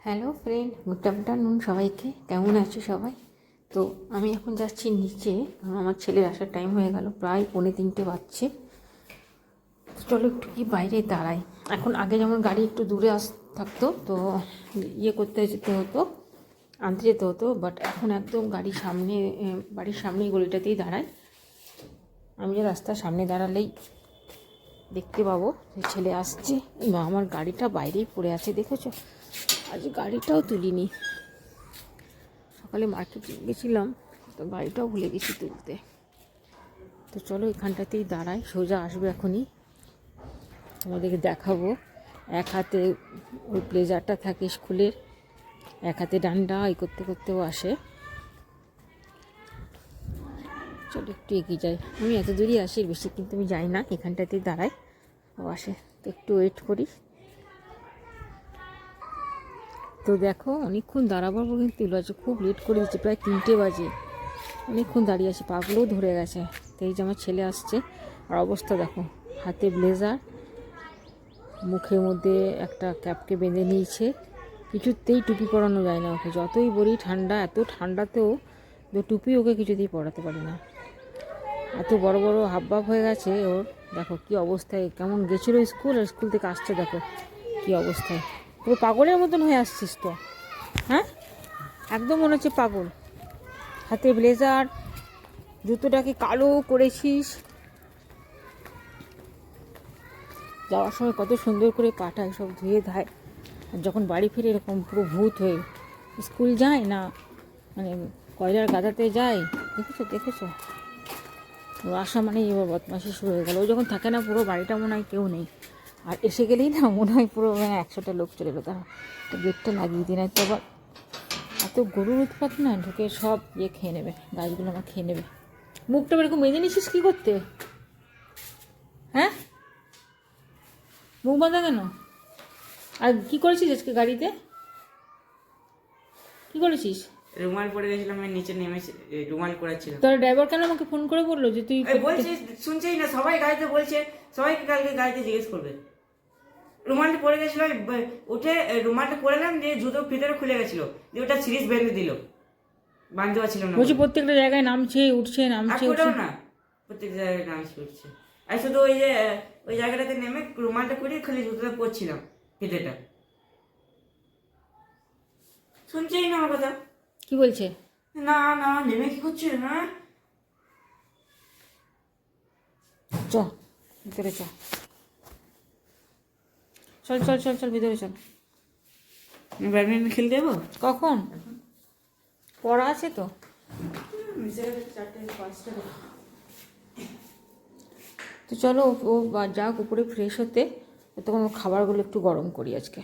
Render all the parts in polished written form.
Hello friend, good afternoon সবাইকে। কেমন আছো সবাই? তো আমি এখন যাচ্ছি নিচে, কারণ আমার ছেলের আসার টাইম হয়ে গেল, প্রায় 2:45 বাজছে। চলো একটু কি বাইরে দাঁড়াই। এখন আগে যেমন গাড়ি একটু দূরে থাকতো, তো করতে যেতে হতো, আনতে যেতে হতো, বাট এখন একদম গাড়ির সামনে, বাড়ির সামনেই গলিটাতেই দাঁড়াই। আমি যে রাস্তার সামনে দাঁড়ালেই দেখতে পাবো যে ছেলে আসছে। আমার গাড়িটা বাইরেই পড়ে আছে, দেখেছো? আজ গাড়িটাও তুলিনি। সকালে মার্কেট গেছিলাম, তো গাড়িটাও ভুলে গেছি তুলতে। তো চলো এখানটাতেই দাঁড়াই, সোজা আসবে এখনই, তোমাদেরকে দেখাবো। এক হাতে ওই প্লেজারটা থাকে স্কুলের, এক হাতে ডান্ডা, করতে করতেও আসে। চলো একটু এগিয়ে যাই। আমি এত দূরই আসি, বেশি কিন্তু আমি যাই না, এখানটাতেই দাঁড়াই, ও আসে। তো একটু ওয়েট করি। তো দেখো অনেকক্ষণ দাঁড়াবার পর কিন্তু লজ্জা খুব লেট করে দিচ্ছে, প্রায় 3টে বাজে। অনেকক্ষণ দাঁড়িয়ে আছি, পাগুলোও ধরে গেছে। তো এই যে আমার ছেলে আসছে, আর অবস্থা দেখো, হাতে ব্লেজার, মুখের মধ্যে একটা ক্যাপকে বেঁধে নিয়েছে। কিছুতেই টুপি পরানো যায় না ওকে, যতই বলি ঠান্ডা, এত ঠান্ডাতেও টুপি ওকে কিছুতেই পরাতে পারি না। এত বড় বড় হাবভাব হয়ে গেছে ওর। দেখো কি অবস্থায়, কেমন গেছিলো স্কুল, আর স্কুল থেকে আসছে দেখো কি অবস্থায়। পুরো পাগলের মতন হয়ে আসছিস তো, হ্যাঁ? একদম মনে হচ্ছে পাগল। হাতে ব্লেজার, জুতোটাকে কালো করেছিস। যাওয়ার সময় কত সুন্দর করে পাঠায়, সব ধুয়ে ধায়, আর যখন বাড়ি ফিরে এরকম পুরো ভূত হয়ে। স্কুল যায় না, মানে কয়লার গাদাতে যায়। দেখেছো? ও আসা মানে এবার বদমাশি শুরু হয়ে গেল। ও যখন থাকে না, পুরো বাড়িটা মনে হয় কেউ নেই, আর এসে গেলেই না মনে হয় পুরো 100টা লোক চলে এলো। তারা গেটটা লাগিয়ে দিই, না তো আবার এত গরুর উৎপাত না, ঢুকে সব খেয়ে নেবে, গাছগুলো আমার খেয়ে নেবে। মুখটা এরকম বেঁধে নিছিস কী করতে, হ্যাঁ? মুখ বাঁধা কেন? আর কী করেছিস আজকে গাড়িতে? কী করেছিস? রুমাল পরে গেছিলাম, আমি নিচে নেমে রুমাল করেছিলাম। তোর ড্রাইভার কেন আমাকে ফোন করে বললো যে তুই বলছিস, শুনছেই না, সবাই গাড়িতে বলছে, সবাইকে কালকে গাড়িতে জিজ্ঞেস করবে। রুমালটা পরে গেছিল, উঠে রুমালটা পরেলাম, দিয়ে জুতোর ভিতরে খুলে গেছিল, দিয়ে ওটা সিরিজ বেঁধে দিল, বাঁধতে পারছিল না। বলছি প্রত্যেকটা জায়গায় নামছে উঠছে, নামছে উঠছে না, প্রত্যেক জায়গায় নামছে উঠছে। আর শুধু ওই যে ওই জায়গাটাতে নেমে রুমালটা করে খালি জুতোটা পরছিলাম, ফিতেটা। শুনছেই না আমার কথা। কি বলছে? না না, নেমে কি করছে? হ্যাঁ, চ ভিতরে চ, চল চল চল চল ভিতরে চল। ব্যাডমিন্টন খেলতে যাবো? কখন? পড়া আছে তো। তো চলো ও যাক উপরে ফ্রেশ হতে, তখন ওর খাবারগুলো একটু গরম করি আজকে।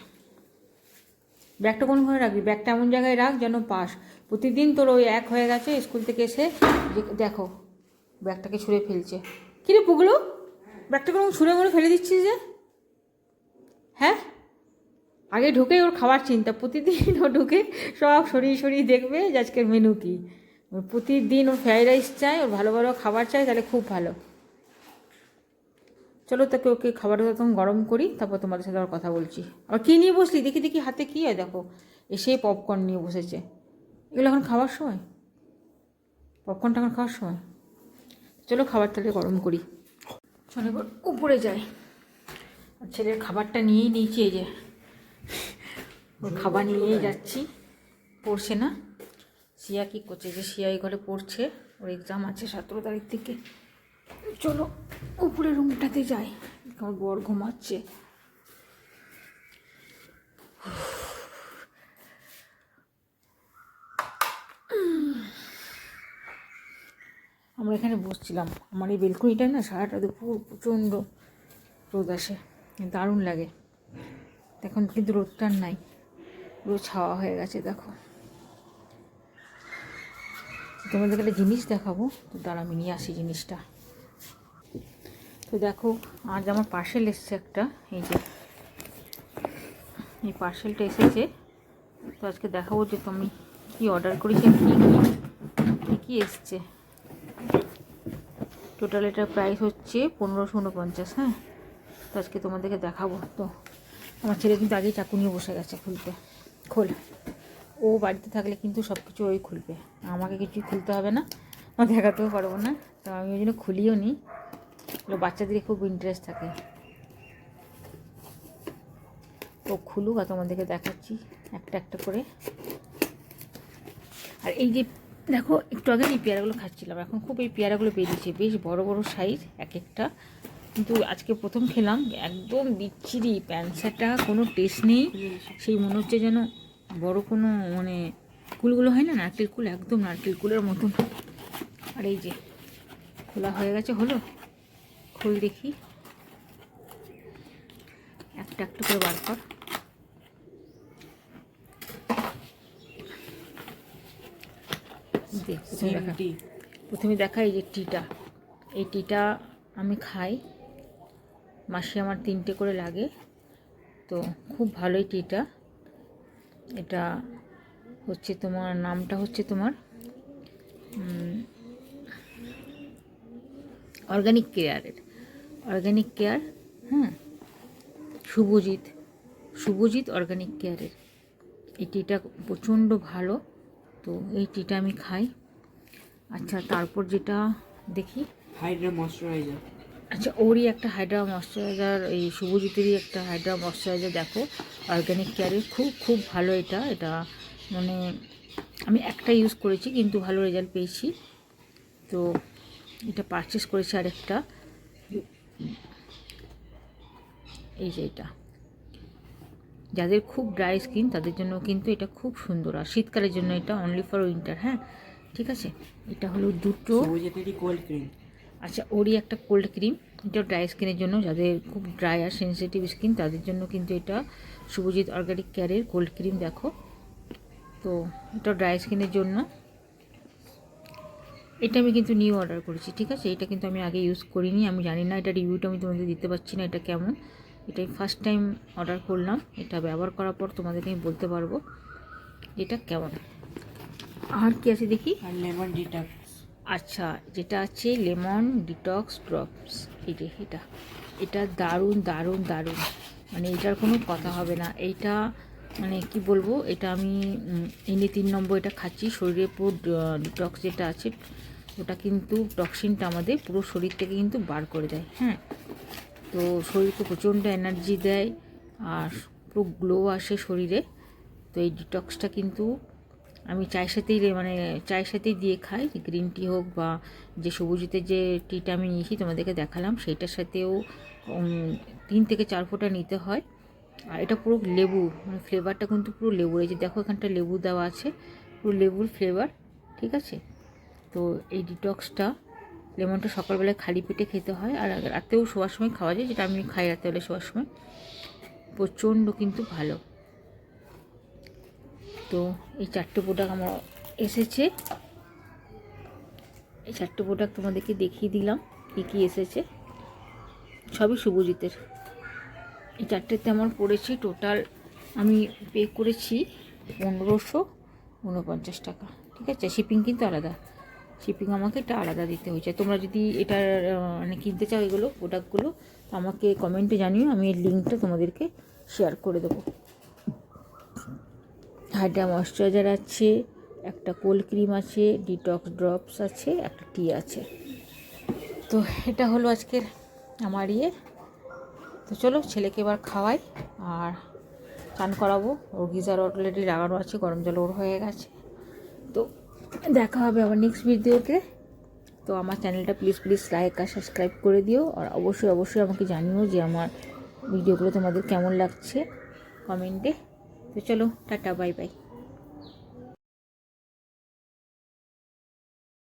ব্যাগটা কোন ঘরে রাখবি? ব্যাগটা এমন জায়গায় রাখ যেন পাস। প্রতিদিন তোর ওই এক হয়ে গেছে, স্কুল থেকে এসে দেখো ব্যাগটাকে ছুঁড়ে ফেলছে। কিরে পুগলু, ব্যাগটা কোনো ছুঁড়ে মুড়ে ফেলে দিচ্ছিস যে, হ্যাঁ? আগে ঢুকেই ওর খাবার চিন্তা, প্রতিদিন ও ঢুকে সব সরিয়ে সরিয়ে দেখবে যে আজকের মেনু কী। ওর প্রতিদিন ওর ফ্রাইড রাইস চাই, ওর ভালো ভালো খাবার চাই, তাহলে খুব ভালো। চলো তাকে ওকে খাবারটা তখন গরম করি, তারপর তোমাদের সাথে আবার কথা বলছি। আবার কী নিয়ে বসলি? দেখি দেখি হাতে কী হয়, দেখো এসে পপকর্ন নিয়ে বসেছে। এগুলো এখন খাওয়ার সময়? পপকর্নটা এখন খাওয়ার সময়? চলো খাবার তাহলে গরম করি। চলো এবার উপরে যাই, আর ছেলের খাবারটা নিয়েই নিয়েছি। এই যে ওর খাবার নিয়েই যাচ্ছি। পড়ছে না শিয়া, কী করছে যে শিয়া এই ঘরে পড়ছে, ওর এক্সাম আছে 17 তারিখ থেকে। চলো উপরে রুমটাতে যাই, আমার বর ঘুমাচ্ছে। আমরা এখানে বসছিলাম, আমার এই বেলকনিটায় না সারাটা দুপুর প্রচণ্ড রোদ আসে, দারুণ লাগে। এখন কিন্তু রোদটার নাই, রোদ ছাওয়া হয়ে গেছে। দেখো তোমাদের একটা জিনিস দেখাবো, তো দাঁড়া আমি নিয়ে আসি জিনিসটা। তো দেখো আজ আমার পার্সেল এসছে একটা, এই যে এই পার্সেলটা এসেছে। তো আজকে দেখাবো যে তুমি কি অর্ডার করেছি, কী কী এসছে। টোটাল এটার প্রাইস হচ্ছে 1549। হ্যাঁ, তো আজকে তোমাদেরকে দেখাবো। তো আমার ছেলে কিন্তু আগেই চাকু নিয়ে বসে গেছে খুলতে, খোল। ও বাড়িতে থাকলে কিন্তু সব কিছু ওই খুলবে, আমাকে কিছুই খুলতে হবে না, আমি দেখাতেও পারবো না। তো আমি ওই জন্য খুলিও নি। বাচ্চাদের খুব ইন্টারেস্ট থাকে। ও খুলুক আর তোমাদেরকে দেখাচ্ছি একটা একটা করে। আর এই যে দেখো, একটু আগে এই পেয়ারাগুলো খাচ্ছিলাম, এখন খুব এই পেয়ারাগুলো বেরিয়েছে, বেশ বড় বড় সাইজ এক একটা। কিন্তু আজকে প্রথম খেলাম, একদম বিচ্ছিরি, প্যান্সাটা কোনো টেস্ট নেই। সেই মনে হচ্ছে যেন বড় কোনো মানে কুলগুলো হয় না, নারকেল কুল, একদম নারকেল কুলের মতন। আর এই যে খোলা হয়ে গেছে, হলো খোল দেখি, একটা একটা করে বার কর। প্রথমে দেখা এই যে টিটা, এই টিটা আমি খাই, মাসে আমার 3টে করে লাগে, তো খুব ভালোই টিটা। এটা হচ্ছে তোমার, নামটা হচ্ছে তোমার অর্গানিক কেয়ারের, অর্গানিক কেয়ার, হ্যাঁ, শুভজিৎ অর্গানিক কেয়ারের এই টিটা প্রচণ্ড ভালো। তো এই টিটা আমি খাই। আচ্ছা, তারপর যেটা দেখি, হাইড্রা ময়শ্চারাইজার। আচ্ছা, ওরই একটা হাইড্রা ময়শ্চারাইজার, এই শুভজিতেরই একটা হাইড্রা ময়শ্চারাইজার দেখো, অর্গানিক কেয়ারের, খুব খুব ভালো। এটা মানে আমি একটা ইউজ করেছি কিন্তু ভালো রেজাল্ট পেয়েছি, তো এটা পারচেস করেছি আরেকটা। এই যে এটা যাদের খুব ড্রাই স্কিন তাদের জন্য কিন্তু এটা খুব সুন্দর, আর শীতকালের জন্য এটা অনলি ফর উইন্টার। হ্যাঁ, ঠিক আছে। এটা হলো দুটো। Cold cream. আচ্ছা, ওরই একটা কোল্ড ক্রিম, এটা ড্রাই স্কিনের জন্য, যাদের খুব ড্রাই আর সেন্সিটিভ স্কিন তাদের জন্য কিন্তু এটা শুভজিৎ অর্গানিক কেয়ারের কোল্ড ক্রিম দেখো। তো এটা ড্রাই স্কিনের জন্য। এটা আমি কিন্তু নিউ অর্ডার করেছি, ঠিক আছে। এটা কিন্তু আমি আগে ইউজ করিনি, আমি জানি না, এটা রিভিউটা আমি তোমাদের দিতে পারছি না এটা কেমন। এটাই ফার্স্ট টাইম অর্ডার করলাম, এটা ব্যবহার করার পর তোমাদেরকে আমি বলতে পারবো এটা কেমন। আর কি আছে দেখি, আর লেমন ডিটক্স। আচ্ছা, যেটা আছে লেমন ডিটক্স ড্রপস, এই যে এটা দারুণ দারুণ দারুণ, মানে এটার কোনো কথা হবে না। এইটা মানে কি বলবো, এটা আমি এনে 3 নম্বর এটা খাচ্ছি। শরীরে পুরো ডিটক্স যেটা আছে ওটা কিন্তু টক্সিনটা আমাদের পুরো শরীর থেকে কিন্তু বার করে দেয়। হ্যাঁ, তো শরীরকে প্রচণ্ড এনার্জি দেয় আর পুরো গ্লো আসে শরীরে। তো এই ডিটক্সটা কিন্তু আমি চায়ের সাথেই দিয়ে খাই, গ্রিন টি হোক বা যে সবুজিতে যে টিটা আমি নিয়েছি তোমাদেরকে দেখালাম সেইটার সাথেও 3 থেকে 4 ফোঁটা নিতে হয়। আর এটা পুরো লেবু, মানে ফ্লেভারটা কিন্তু পুরো লেবুর, এই যে দেখো এখানটা লেবু দেওয়া আছে, পুরো লেবুর ফ্লেভার, ঠিক আছে। তো এই ডিটক্সটা, লেমনটা সকালবেলায় খালি পেটে খেতে হয়, আর রাতেও শোয়ার সময় খাওয়া যায়, যেটা আমি খাই রাতেবেলা শোয়ার সময়, প্রচণ্ড কিন্তু ভালো। তো এই 4টে প্রোডাক্ট আমার এসেছে, এই 4টে প্রোডাক্ট তোমাদেরকে দেখিয়ে দিলাম কী কী এসেছে, সবই শুভজিতের। এই 4টেতে আমার পড়েছে টোটাল, আমি পে করেছি 1549 টাকা, ঠিক আছে। শিপিং কিন্তু আলাদা, শিপিং আমাকে এটা আলাদা দিতে হয়েছে। তোমরা যদি এটা মানে কিনতে চাও এগুলো প্রোডাক্টগুলো, আমাকে কমেন্টে জানিও, আমি এর লিঙ্কটা তোমাদেরকে শেয়ার করে দেবো। হাইড্রা ময়শ্চারাইজার আছে, একটা কোল্ড ক্রিম আছে, ডিটক্স ড্রপস আছে, একটা টি আছে। তো এটা হলো আজকের আমার তো চলো ছেলেকে এবার খাওয়াই আর চান করাবো। ওর গিজার অলরেডি লাগানো আছে, গরম জল ওর হয়ে গেছে। তো দেখা হবে আবার নেক্সট ভিডিওতে। তো আমার চ্যানেলটা প্লিজ লাইক আর সাবস্ক্রাইব করে দিও, আর অবশ্যই আমাকে জানিও যে আমার ভিডিওগুলো তোমাদের কেমন লাগছে কমেন্টে। তো চলো, টাটা, বাই বাই।